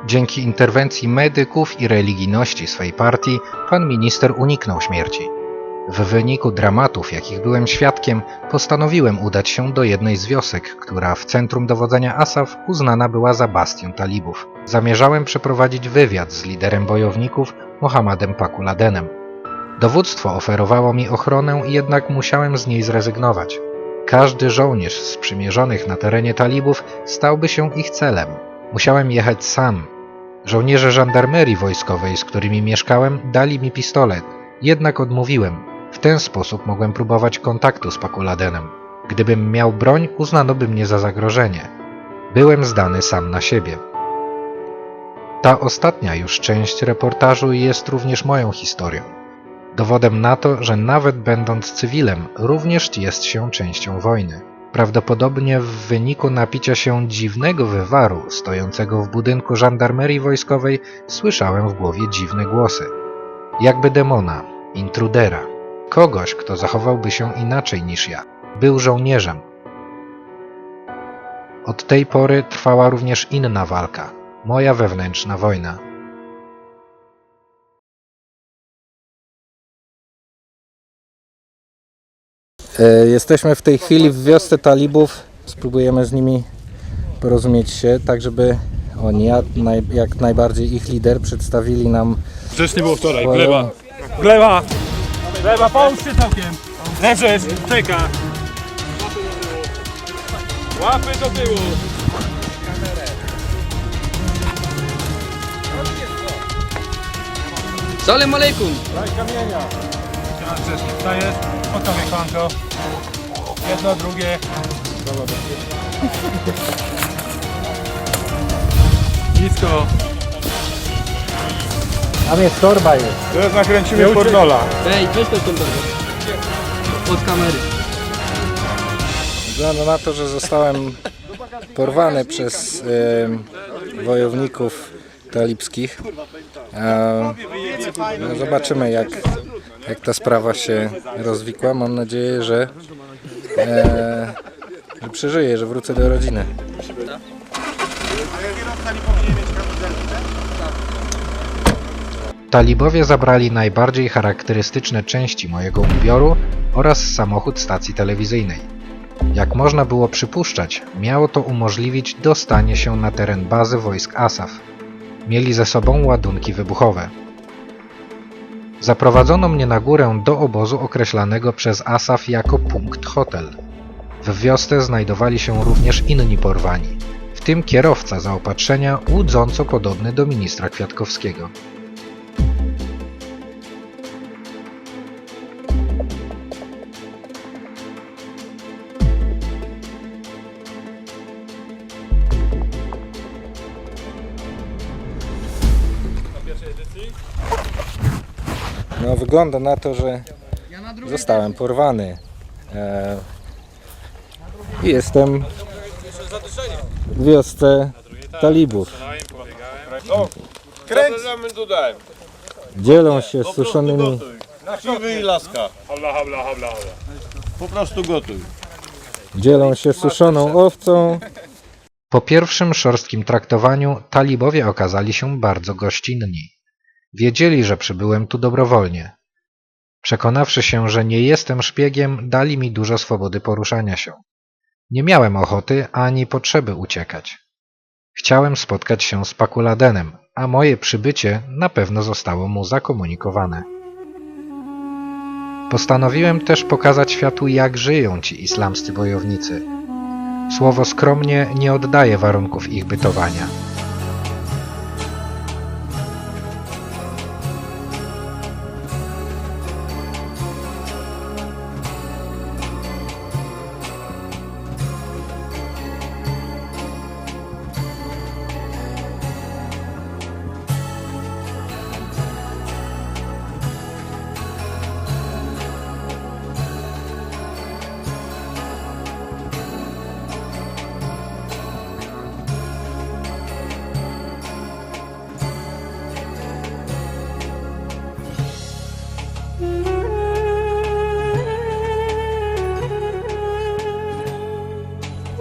Dzięki interwencji medyków i religijności swej partii pan minister uniknął śmierci. W wyniku dramatów, jakich byłem świadkiem, postanowiłem udać się do jednej z wiosek, która w centrum dowodzenia Asaf uznana była za bastion talibów. Zamierzałem przeprowadzić wywiad z liderem bojowników Mohammedem Pakuladenem. Dowództwo oferowało mi ochronę, jednak musiałem z niej zrezygnować. Każdy żołnierz sprzymierzonych na terenie talibów stałby się ich celem. Musiałem jechać sam. Żołnierze żandarmerii wojskowej, z którymi mieszkałem, dali mi pistolet, jednak odmówiłem. W ten sposób mogłem próbować kontaktu z Pakuladenem. Gdybym miał broń, uznano by mnie za zagrożenie. Byłem zdany sam na siebie. Ta ostatnia już część reportażu jest również moją historią. Dowodem na to, że nawet będąc cywilem, również jest się częścią wojny. Prawdopodobnie w wyniku napicia się dziwnego wywaru stojącego w budynku żandarmerii wojskowej słyszałem w głowie dziwne głosy. Jakby demona, intrudera, kogoś, kto zachowałby się inaczej niż ja. Był żołnierzem. Od tej pory trwała również inna walka, moja wewnętrzna wojna. Jesteśmy w tej chwili w wiosce talibów. Spróbujemy z nimi porozumieć się, tak żeby oni, jak najbardziej ich lider, przedstawili nam... Przecież nie było wczoraj, gleba! Gleba! Gleba, połóż się całkiem! Leżysz, czeka! Łapy do tyłu! Salam alaikum! Daj kamienia! Wstajesz, potem kłanko. Jedno, drugie. Nisko. Tam jest torba jest. Teraz nakręcimy pornola. Ej, weź to stąd od kamery. Ze względu na to, że zostałem porwany przez wojowników talibskich, no zobaczymy jak ta sprawa się rozwikła. Mam nadzieję, że przeżyję, że wrócę do rodziny. Talibowie zabrali najbardziej charakterystyczne części mojego ubioru oraz samochód stacji telewizyjnej. Jak można było przypuszczać, miało to umożliwić dostanie się na teren bazy wojsk Asaf. Mieli ze sobą ładunki wybuchowe. Zaprowadzono mnie na górę do obozu określanego przez Asaf jako punkt hotel. W wiosce znajdowali się również inni porwani, w tym kierowca zaopatrzenia łudząco podobny do ministra Kwiatkowskiego. No, wygląda na to, że zostałem porwany. I jestem w wiosce talibów. Kręcamy tutaj. Dzielą się z suszonymi... Siwy i laska. Po prostu gotuj. Dzielą się suszoną owcą. Po pierwszym szorstkim traktowaniu talibowie okazali się bardzo gościnni. Wiedzieli, że przybyłem tu dobrowolnie. Przekonawszy się, że nie jestem szpiegiem, dali mi dużo swobody poruszania się. Nie miałem ochoty ani potrzeby uciekać. Chciałem spotkać się z Pakuladenem, a moje przybycie na pewno zostało mu zakomunikowane. Postanowiłem też pokazać światu, jak żyją ci islamscy bojownicy. Słowo skromnie nie oddaje warunków ich bytowania.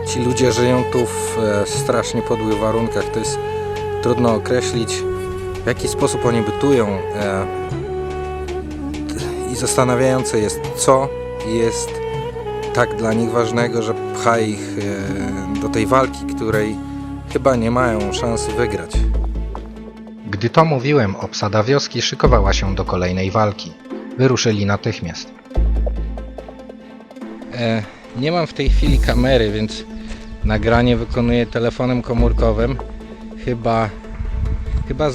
Ci ludzie żyją tu w strasznie podłych warunkach. trudno określić, w jaki sposób oni bytują. I zastanawiające jest, co jest tak dla nich ważnego, że pcha ich do tej walki, której chyba nie mają szansy wygrać. Gdy to mówiłem, obsada wioski szykowała się do kolejnej walki. Wyruszyli natychmiast. Nie mam w tej chwili kamery, więc nagranie wykonuję telefonem komórkowym. Chyba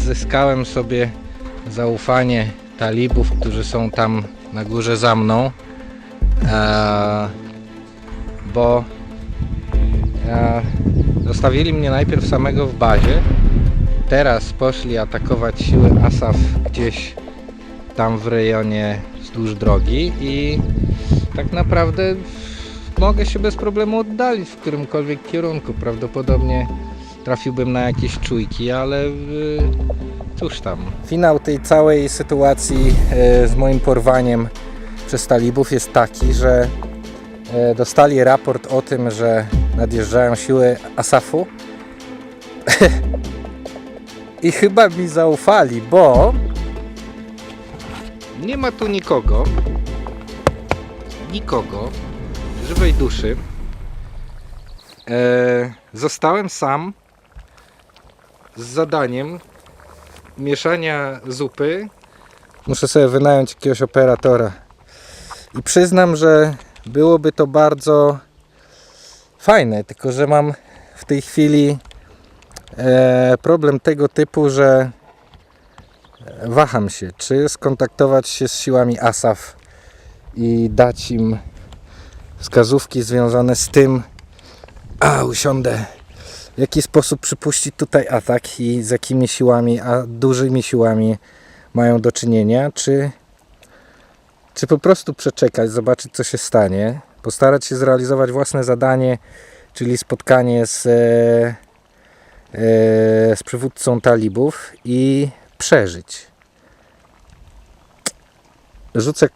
zyskałem sobie zaufanie talibów, którzy są tam na górze za mną, bo zostawili mnie najpierw samego w bazie. Teraz poszli atakować siły Asaf gdzieś tam w rejonie wzdłuż drogi i tak naprawdę mogę się bez problemu oddalić w którymkolwiek kierunku. Prawdopodobnie trafiłbym na jakieś czujki, ale cóż tam. Finał tej całej sytuacji z moim porwaniem przez talibów jest taki, że dostali raport o tym, że nadjeżdżają siły Asafu i chyba mi zaufali, bo nie ma tu nikogo, żywej duszy. Zostałem sam z zadaniem mieszania zupy. Muszę sobie wynająć jakiegoś operatora i przyznam, że byłoby to bardzo fajne, tylko że mam w tej chwili problem tego typu, że waham się, czy skontaktować się z siłami Asaf i dać im wskazówki związane z tym, usiądę, w jaki sposób przypuścić tutaj atak i z jakimi siłami, a dużymi siłami mają do czynienia, czy po prostu przeczekać, zobaczyć, co się stanie, postarać się zrealizować własne zadanie, czyli spotkanie z przywódcą talibów i przeżyć. Rzucę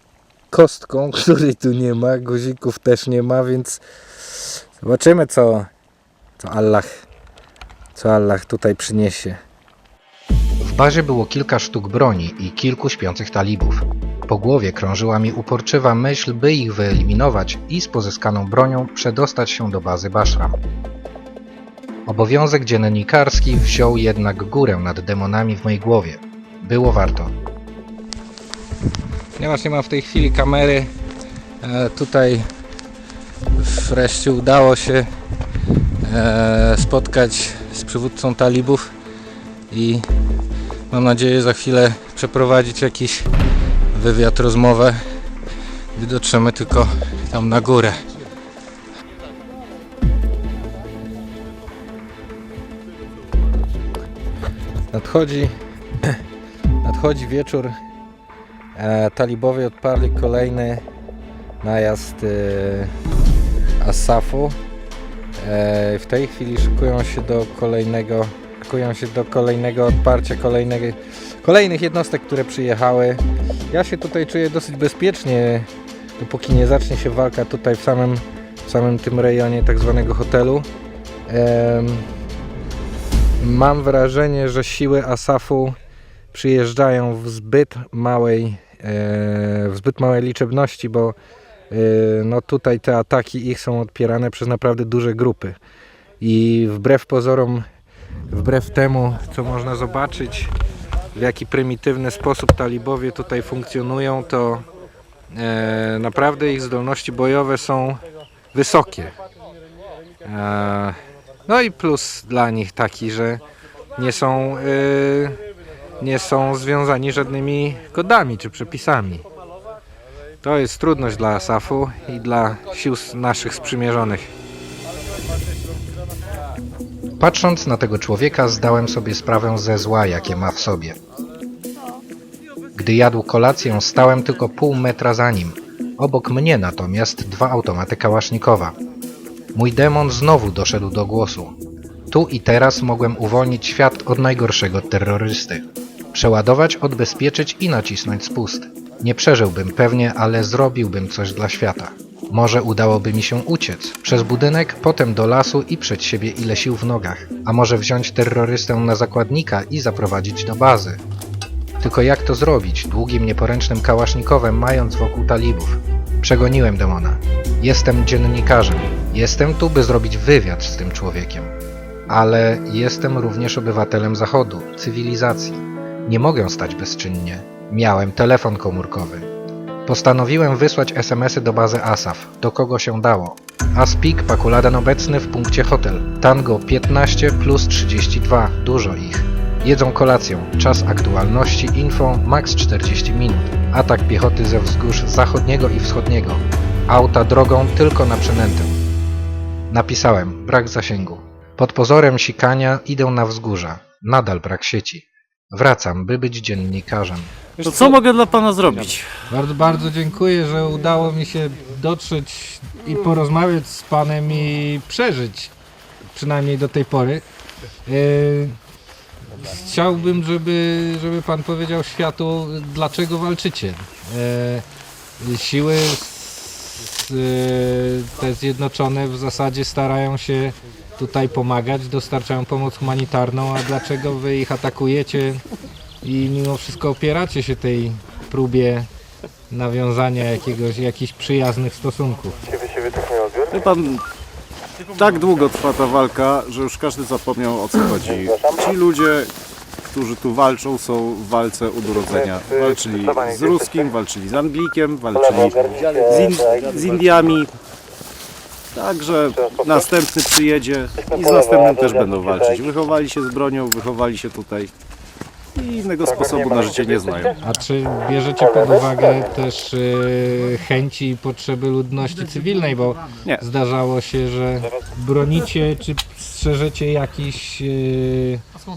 kostką, której tu nie ma, guzików też nie ma, więc zobaczymy, co Allah tutaj przyniesie. W bazie było kilka sztuk broni i kilku śpiących talibów. Po głowie krążyła mi uporczywa myśl, by ich wyeliminować i z pozyskaną bronią przedostać się do bazy Bashram. Obowiązek dziennikarski wziął jednak górę nad demonami w mojej głowie. Było warto. Ponieważ nie mam w tej chwili kamery, tutaj wreszcie udało się spotkać z przywódcą talibów i mam nadzieję za chwilę przeprowadzić jakiś wywiad, rozmowę, gdy dotrzemy tylko tam na górę. Nadchodzi wieczór. Talibowie odparli kolejny najazd Asafu. W tej chwili szykują się do kolejnego odparcia, kolejnych jednostek, które przyjechały. Ja się tutaj czuję dosyć bezpiecznie, dopóki nie zacznie się walka tutaj w samym tym rejonie tak zwanego hotelu. Mam wrażenie, że siły Asafu przyjeżdżają w zbyt małej liczebności, bo no tutaj te ataki ich są odpierane przez naprawdę duże grupy i wbrew pozorom, wbrew temu, co można zobaczyć, w jaki prymitywny sposób talibowie tutaj funkcjonują, to naprawdę ich zdolności bojowe są wysokie. No i plus dla nich taki, że nie są związani żadnymi kodami czy przepisami. To jest trudność dla Asafu i dla sił naszych sprzymierzonych. Patrząc na tego człowieka, zdałem sobie sprawę ze zła, jakie ma w sobie. Gdy jadł kolację, stałem tylko pół metra za nim. Obok mnie natomiast 2 automaty kałasznikowa. Mój demon znowu doszedł do głosu. Tu i teraz mogłem uwolnić świat od najgorszego terrorysty. Przeładować, odbezpieczyć i nacisnąć spust. Nie przeżyłbym pewnie, ale zrobiłbym coś dla świata. Może udałoby mi się uciec przez budynek, potem do lasu i przed siebie ile sił w nogach. A może wziąć terrorystę na zakładnika i zaprowadzić do bazy. Tylko jak to zrobić długim, nieporęcznym kałasznikowem, mając wokół talibów? Przegoniłem demona. Jestem dziennikarzem. Jestem tu, by zrobić wywiad z tym człowiekiem. Ale jestem również obywatelem Zachodu, cywilizacji. Nie mogę stać bezczynnie. Miałem telefon komórkowy. Postanowiłem wysłać SMS-y do bazy ASAF, do kogo się dało. Aspik Pakuladan obecny w punkcie hotel. Tango 15 plus 32, dużo ich. Jedzą kolację, czas aktualności, info, max 40 minut. Atak piechoty ze wzgórz zachodniego i wschodniego. Auta drogą tylko na przynętę. Napisałem, brak zasięgu. Pod pozorem sikania idę na wzgórza. Nadal brak sieci. Wracam, by być dziennikarzem. To co mogę dla pana zrobić? Bardzo, bardzo dziękuję, że udało mi się dotrzeć i porozmawiać z panem i przeżyć, przynajmniej do tej pory. Chciałbym, żeby pan powiedział światu, dlaczego walczycie. Siły te zjednoczone w zasadzie starają się tutaj pomagać, dostarczają pomoc humanitarną, a dlaczego wy ich atakujecie i mimo wszystko opieracie się tej próbie nawiązania jakichś przyjaznych stosunków? Wie pan, tak długo trwa ta walka, że już każdy zapomniał, o co chodzi. Ci ludzie, którzy tu walczą, są w walce od urodzenia. Walczyli z Ruskim, walczyli z Anglikiem, walczyli z Indiami. Także następny przyjedzie i z następnym też będą walczyć. Wychowali się z bronią, wychowali się tutaj i innego sposobu na życie nie znają. A czy bierzecie pod uwagę też chęci i potrzeby ludności cywilnej, bo Nie. zdarzało się, że bronicie czy strzeżecie jakichś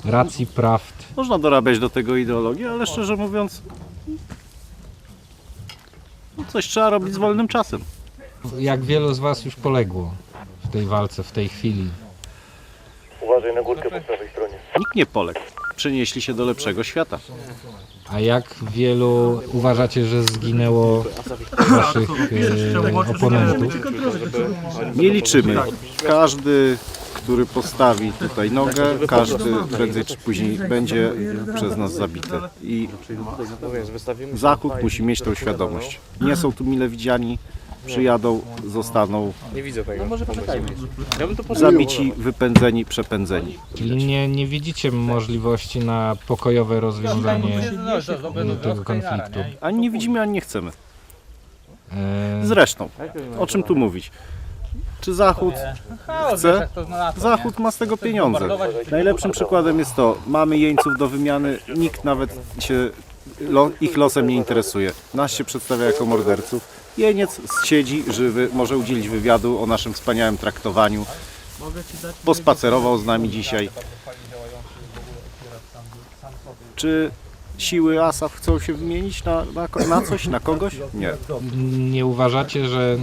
racji, prawd? Można dorabiać do tego ideologię, ale szczerze mówiąc, coś trzeba robić z wolnym czasem. Jak wielu z was już poległo w tej walce, w tej chwili? Uważaj na górkę po prawej stronie. Nikt nie poległ. Przenieśli się do lepszego świata. A jak wielu uważacie, że zginęło waszych oponentów? Nie liczymy. Każdy, który postawi tutaj nogę, każdy prędzej czy później będzie przez nas zabity. I Zachód musi mieć tą świadomość. Nie są tu mile widziani, przyjadą, zostaną zabici, wypędzeni, przepędzeni. Czyli nie widzicie możliwości na pokojowe rozwiązanie tego konfliktu? Ani nie widzimy, ani nie chcemy. E, Zresztą, o czym tu mówić? Czy Zachód chce? Zachód ma z tego pieniądze. Najlepszym przykładem jest to, mamy jeńców do wymiany, nikt nawet się ich losem nie interesuje. Nas się przedstawia jako morderców. Jeniec siedzi żywy, może udzielić wywiadu o naszym wspaniałym traktowaniu. Pospacerował z nami dzisiaj. Czy siły ASAF chcą się wymienić na coś, na kogoś? Nie. nie uważacie, że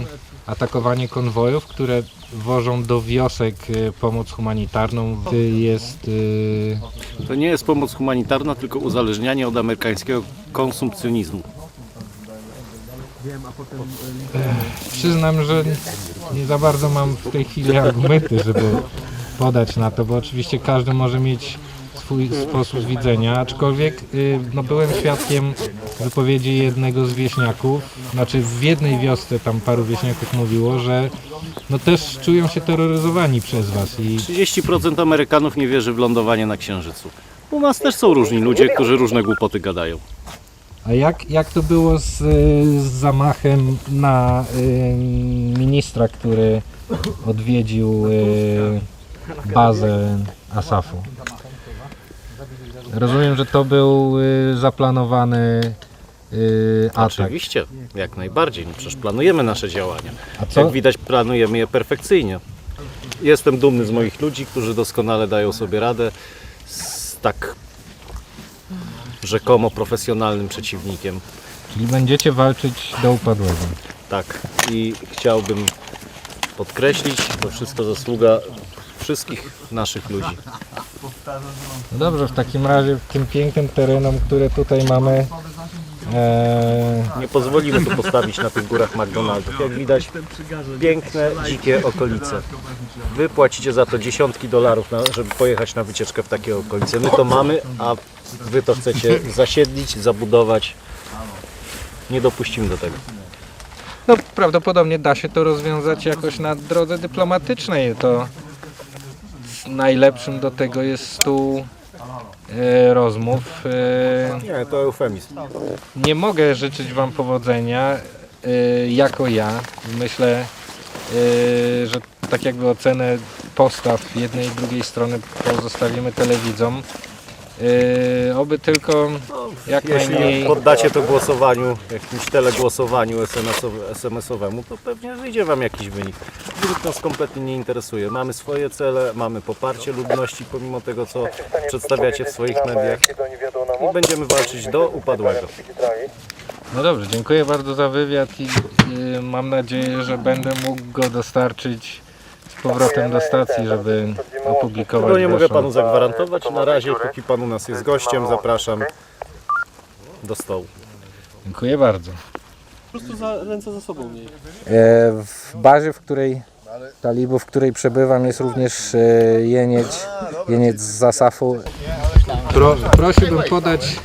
atakowanie konwojów, które wożą do wiosek pomoc humanitarną jest... To nie jest pomoc humanitarna, tylko uzależnianie od amerykańskiego konsumpcjonizmu. Przyznam, że nie za bardzo mam w tej chwili argumenty, żeby podać na to, bo oczywiście każdy może mieć swój sposób widzenia, aczkolwiek byłem świadkiem wypowiedzi jednego z wieśniaków, znaczy w jednej wiosce tam paru wieśniaków mówiło, że też czują się terroryzowani przez was. 30% Amerykanów nie wierzy w lądowanie na Księżycu. U nas też są różni ludzie, którzy różne głupoty gadają. A jak to było z zamachem na ministra, który odwiedził bazę ASAF-u? Rozumiem, że to był zaplanowany atak. Oczywiście, jak najbardziej. No przecież planujemy nasze działania. A co? Jak widać, planujemy je perfekcyjnie. Jestem dumny z moich ludzi, którzy doskonale dają sobie radę z tak rzekomo profesjonalnym przeciwnikiem. Czyli będziecie walczyć do upadłego. Tak. I chciałbym podkreślić, to wszystko zasługa wszystkich naszych ludzi. No dobrze, w takim razie tym pięknym terenom, które tutaj mamy, Nie pozwolimy tu postawić na tych górach McDonaldów. Jak widać, piękne, dzikie okolice. Wy płacicie za to dziesiątki dolarów, żeby pojechać na wycieczkę w takie okolice. My to mamy, a wy to chcecie zasiedlić, zabudować. Nie dopuścimy do tego. No prawdopodobnie da się to rozwiązać jakoś na drodze dyplomatycznej. To najlepszym do tego jest stół rozmów. Nie, to eufemizm. Nie mogę życzyć Wam powodzenia jako ja. Myślę, że tak jakby ocenę postaw jednej i drugiej strony pozostawimy telewidzom. Oby tylko jak Jeśli najmniej... poddacie to głosowaniu, jakimś teległosowaniu SMS-owemu, to pewnie wyjdzie Wam jakiś wynik. Wynik nas kompletnie nie interesuje. Mamy swoje cele, mamy poparcie ludności, pomimo tego, co przedstawiacie w swoich mediach, i będziemy walczyć do upadłego. No dobrze, dziękuję bardzo za wywiad i mam nadzieję, że będę mógł go dostarczyć z powrotem do stacji, żeby opublikować. Tego nie mogę waszą- Panu zagwarantować. Na razie, póki Pan u nas jest gościem, zapraszam do stołu. Dziękuję bardzo. Po prostu ręce za sobą miej. W bazie, w której talibów, w której przebywam, jest również jeniec z Zasafu. Prosiłbym podać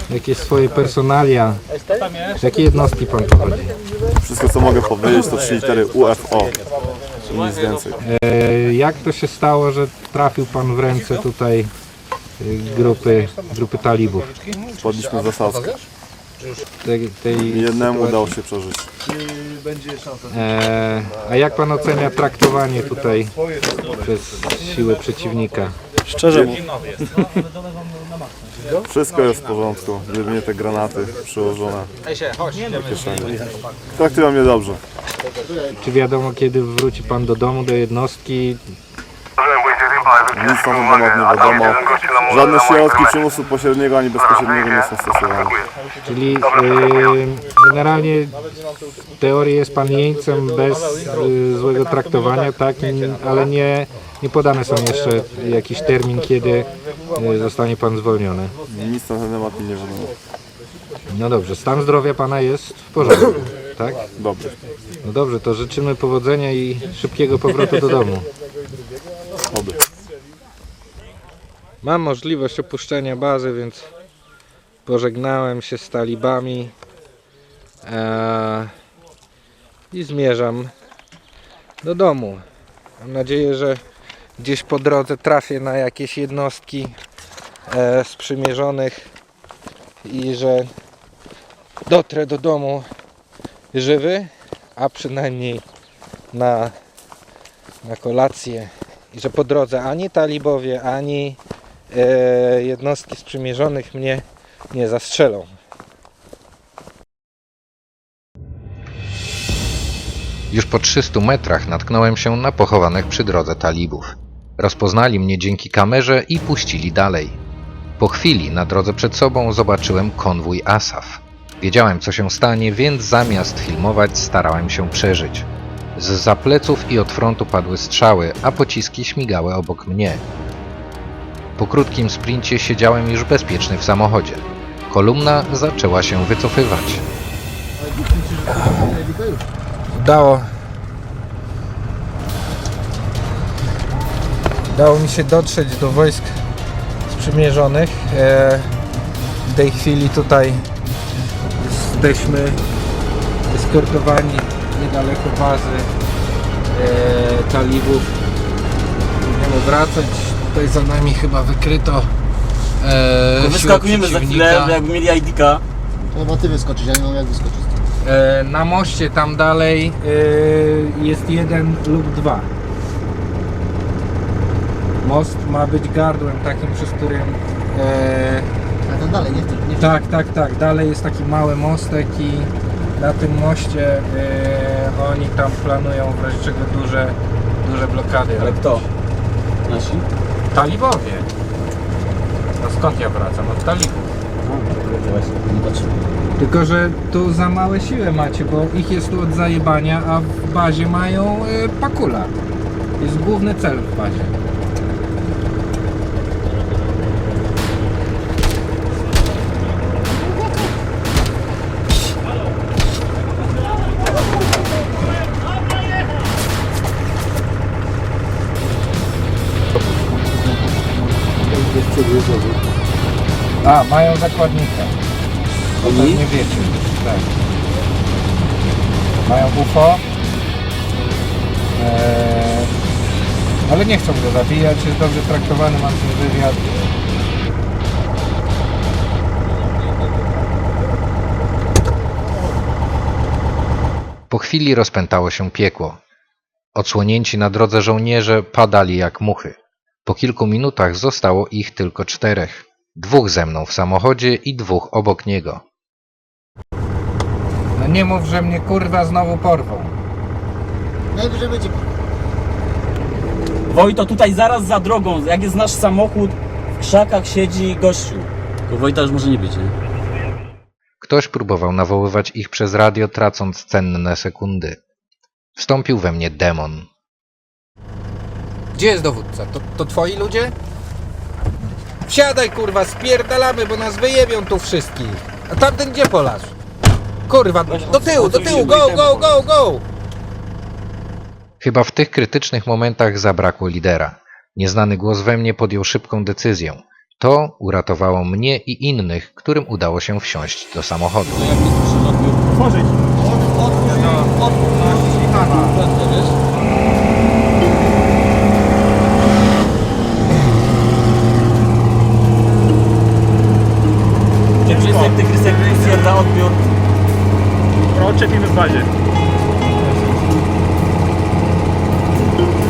jakieś swoje personalia. Z jakiej jednostki pan pochodzi? Wszystko, co mogę powiedzieć, to 3 litery UFO. Nic więcej. Jak to się stało, że trafił pan w ręce tutaj grupy talibów? Wpadliśmy w Zasadzkę. Tej Jednemu sytuacji? udało się przeżyć. A jak pan ocenia traktowanie tutaj przez siły przeciwnika? Szczerze mówiąc, wszystko jest w porządku. Gdyby nie te granaty przyłożone do kieszeni. Traktują mnie dobrze. Czy wiadomo, kiedy wróci pan do domu, do jednostki? Nic na ten temat nie wiadomo. Żadne środki przymusu pośredniego ani bezpośredniego nie są stosowane. Czyli generalnie w teorii jest pan jeńcem bez złego traktowania, tak? Ale nie podane są jeszcze jakiś termin, kiedy zostanie pan zwolniony. Nic na ten temat mi nie wiadomo. No dobrze, stan zdrowia pana jest w porządku, tak? Dobrze. No dobrze, to życzymy powodzenia i szybkiego powrotu do domu. Oby. Mam możliwość opuszczenia bazy, więc pożegnałem się z talibami i zmierzam do domu. Mam nadzieję, że gdzieś po drodze trafię na jakieś jednostki sprzymierzonych i że dotrę do domu żywy, a przynajmniej na kolację. I że po drodze ani talibowie, ani jednostki sprzymierzonych mnie nie zastrzelą. Już po 300 metrach natknąłem się na pochowanych przy drodze talibów. Rozpoznali mnie dzięki kamerze i puścili dalej. Po chwili na drodze przed sobą zobaczyłem konwój Asaf. Wiedziałem, co się stanie, więc zamiast filmować, starałem się przeżyć. Zza pleców i od frontu padły strzały, a pociski śmigały obok mnie. Po krótkim sprincie siedziałem już bezpieczny w samochodzie. Kolumna zaczęła się wycofywać. Udało mi się dotrzeć do wojsk sprzymierzonych. W tej chwili tutaj jesteśmy eskortowani niedaleko bazy talibów. Będziemy wracać. Tutaj za nami chyba wykryto Wyskakujemy za chwilę, bo jakby mieli ID-ka. Chyba ty wyskoczyć, ja nie mam jak wyskoczyć. Na moście tam dalej jest 1 lub 2. Most ma być gardłem takim, przez którym... A tam dalej, nie w Tak. Dalej jest taki mały mostek i na tym moście oni tam planują w razie czego duże blokady. Ale kto? Nasi? Talibowie. No skąd ja wracam? Od talibów. Tylko, że tu za małe siły macie, bo ich jest tu od zajebania, a w bazie mają pakula. Jest główny cel w bazie. A, mają zakładnika. To pewnie wiecie. Tak. Mają UFO. Ale nie chcą go zabijać, jest dobrze traktowany, mam z nim wywiad. Po chwili rozpętało się piekło. Odsłonięci na drodze żołnierze padali jak muchy. Po kilku minutach zostało ich tylko 4. 2 ze mną w samochodzie i 2 obok niego. No nie mów, że mnie kurwa znowu porwą. Najwyżej będzie. Wojto, tutaj zaraz za drogą, jak jest nasz samochód, w krzakach siedzi gościu. To Wojta już może nie być, nie? Ktoś próbował nawoływać ich przez radio, tracąc cenne sekundy. Wstąpił we mnie demon. Gdzie jest dowódca? To twoi ludzie? Wsiadaj kurwa, spierdalamy, bo nas wyjebią tu wszystkich. A tamten gdzie Polasz? Kurwa, do tyłu, go, go, go, go! Chyba w tych krytycznych momentach zabrakło lidera. Nieznany głos we mnie podjął szybką decyzję. To uratowało mnie i innych, którym udało się wsiąść do samochodu. Otworzyć. Tygrysek stwierdza odbiór. Odczepimy w bazie.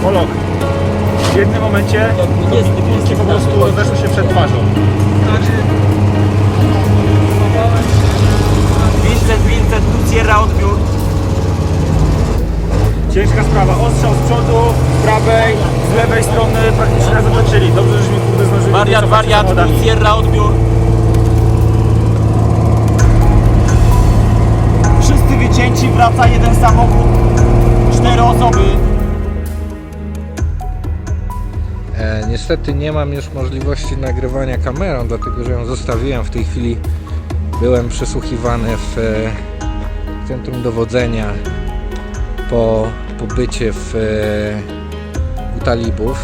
Polok. W jednym momencie kulki po prostu rozeszły się przed twarzą. Vincent, tu Sierra odbiór. Ciężka sprawa. Ostrzał z przodu, z prawej, z lewej strony praktycznie nas zatoczyli. Dobrze, żeśmy kurde zdążyli. Wariat, tu Sierra odbiór. Wszyscy wycięci, wraca jeden samochód, 4 osoby. Niestety nie mam już możliwości nagrywania kamerą, dlatego że ją zostawiłem. W tej chwili byłem przesłuchiwany w centrum dowodzenia po pobycie u talibów.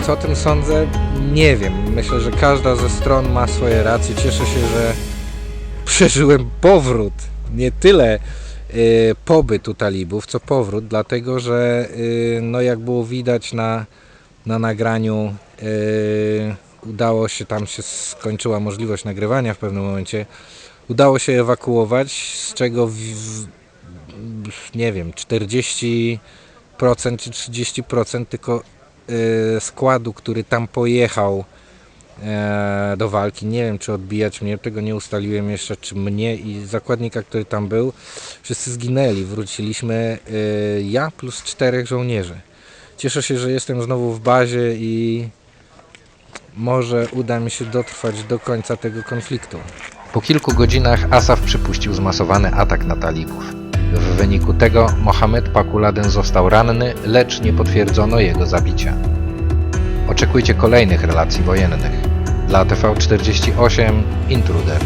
Co o tym sądzę? Nie wiem. Myślę, że każda ze stron ma swoje racje. Cieszę się, że przeżyłem powrót. Nie tyle pobyt u talibów, co powrót, dlatego że no jak było widać na nagraniu, udało się, tam się skończyła możliwość nagrywania w pewnym momencie, udało się ewakuować, z czego nie wiem, 40% czy 30% tylko składu, który tam pojechał do walki. Nie wiem, czy odbijać mnie, tego nie ustaliłem jeszcze, czy mnie i zakładnika, który tam był. Wszyscy zginęli, wróciliśmy ja plus 4 żołnierzy. Cieszę się, że jestem znowu w bazie i może uda mi się dotrwać do końca tego konfliktu. Po kilku godzinach Asaf przypuścił zmasowany atak na talibów. W wyniku tego Mohamed Pakuladen został ranny, lecz nie potwierdzono jego zabicia. Oczekujcie kolejnych relacji wojennych. Dla TV48 Intruder.